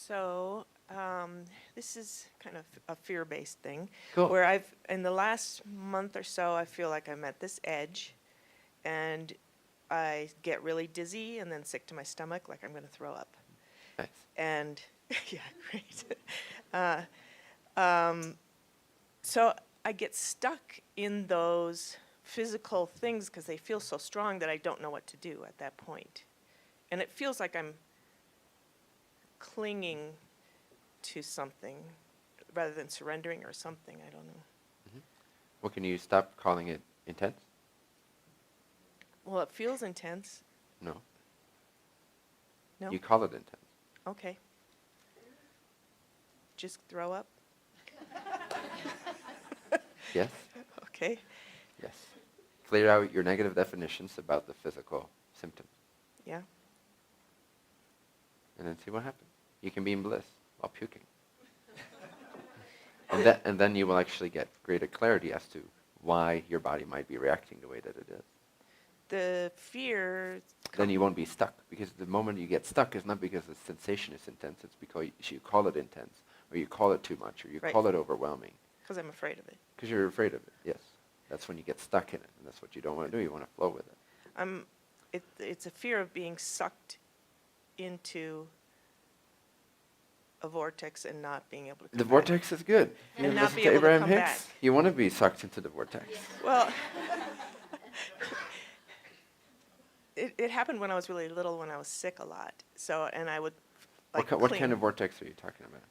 So, this is kind of a fear-based thing, Cool. where in the last month or so, I feel like I'm at this edge, and I get really dizzy and then sick to my stomach, like I'm going to throw up. Nice. And, yeah, great. uh, um, so I get stuck in those physical things because they feel so strong that I don't know what to do at that point. And it feels like I'm clinging to something rather than surrendering or something. I don't know. Well, can you stop calling it intense? Well, it feels intense. No. No? You call it intense. Okay. Just throw up? Yes? Okay. Yes. Clear out your negative definitions about the physical symptoms. Yeah. And then see what happens. You can be in bliss while puking. And then you will actually get greater clarity as to why your body might be reacting the way that it is. The fear. Then you won't be stuck, because the moment you get stuck is not because the sensation is intense, it's because you call it intense, or you call it too much, or you Right. call it overwhelming. Because I'm afraid of it. Because you're afraid of it, yes. That's when you get stuck in it, and that's what you don't want to do. You want to flow with it. It's a fear of being sucked into a vortex and not being able to come The back. vortex is good. And You not listen be to able to Abraham come Hicks? back. You want to be sucked into the vortex. Well, it happened when I was really little, when I was sick a lot. So, and I would like What cling. kind of vortex are you talking about?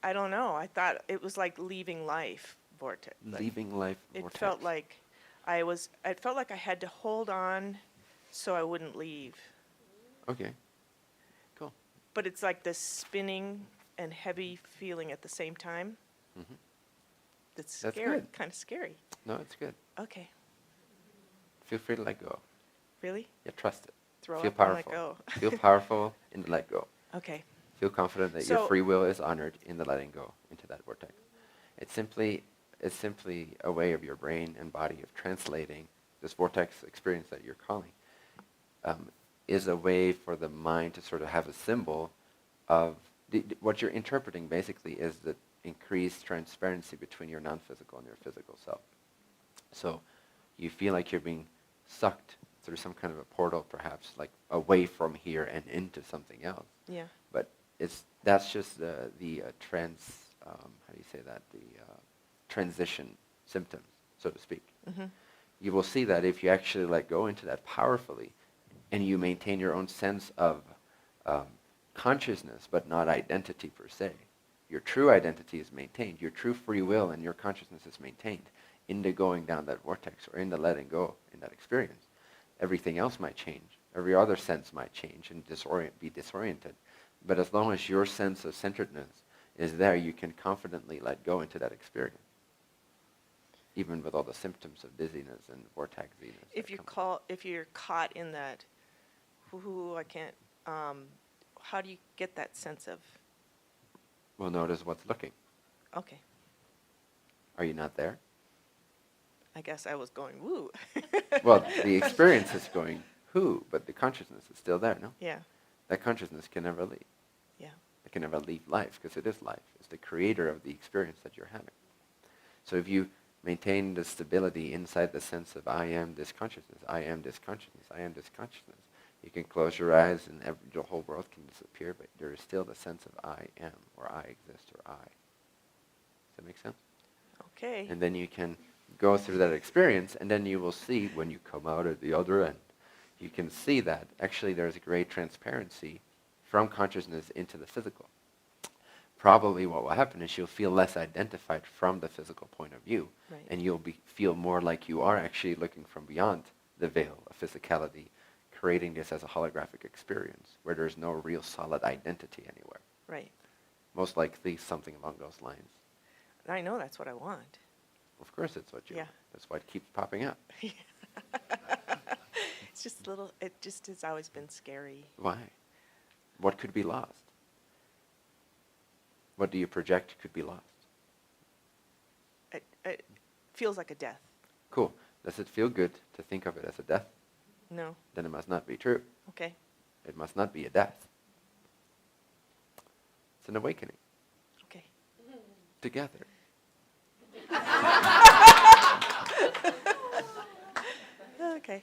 I don't know. I thought it was like leaving life vortex. Like Leaving life it vortex. felt like I felt like I had to hold on so I wouldn't leave. Okay. Cool. But it's like this spinning and heavy feeling at the same time. Mm-hmm. That's That's scary. good. Kind of scary. No, it's good. Okay. Feel free to let go. Really? Yeah, trust it. Throw Feel up and let powerful. go. Feel powerful in the let go. Okay. Feel confident that your So- free will is honored in the letting go into that vortex. It's simply a way of your brain and body of translating this vortex experience that you're calling. Is a way for the mind to sort of have a symbol of what you're interpreting. Basically, is the increased transparency between your non-physical and your physical self. So you feel like you're being sucked through some kind of a portal, perhaps, like away from here and into something else. Yeah. But that's just how do you say that? The transition symptoms, so to speak. Mm-hmm. You will see that if you actually let go into that powerfully, and you maintain your own sense of consciousness, but not identity per se. Your true identity is maintained. Your true free will and your consciousness is maintained in the going down that vortex or in the letting go in that experience. Everything else might change. Every other sense might change and be disoriented. But as long as your sense of centeredness is there, you can confidently let go into that experience, even with all the symptoms of dizziness and vortex-iness. If you're caught in that, I can't. How do you get that sense of? Well, notice what's looking. Okay. Are you not there? I guess I was going woo. Well, the experience is going who, but the consciousness is still there, no? Yeah. That consciousness can never leave. Yeah. It can never leave life, because it is life. It's the creator of the experience that you're having. So if you maintain the stability inside the sense of I am this consciousness, I am this consciousness, I am this consciousness, you can close your eyes and the whole world can disappear, but there is still the sense of I am, or I exist, or I. Does that make sense? Okay. And then you can go through that experience, and then you will see when you come out at the other end, you can see that actually there's a great transparency from consciousness into the physical. Probably what will happen is you'll feel less identified from the physical point of view, Right. and you'll feel more like you are actually looking from beyond the veil of physicality, creating this as a holographic experience where there's no real solid identity anywhere. Right. Most likely something along those lines. I know that's what I want. Of course it's what you Yeah. want. That's why it keeps popping up. It's just a little. It just has always been scary. Why? What could be lost? What do you project could be lost? It feels like a death. Cool. Does it feel good to think of it as a death? No. Then it must not be true. Okay. It must not be a death. It's an awakening Okay. together. Okay.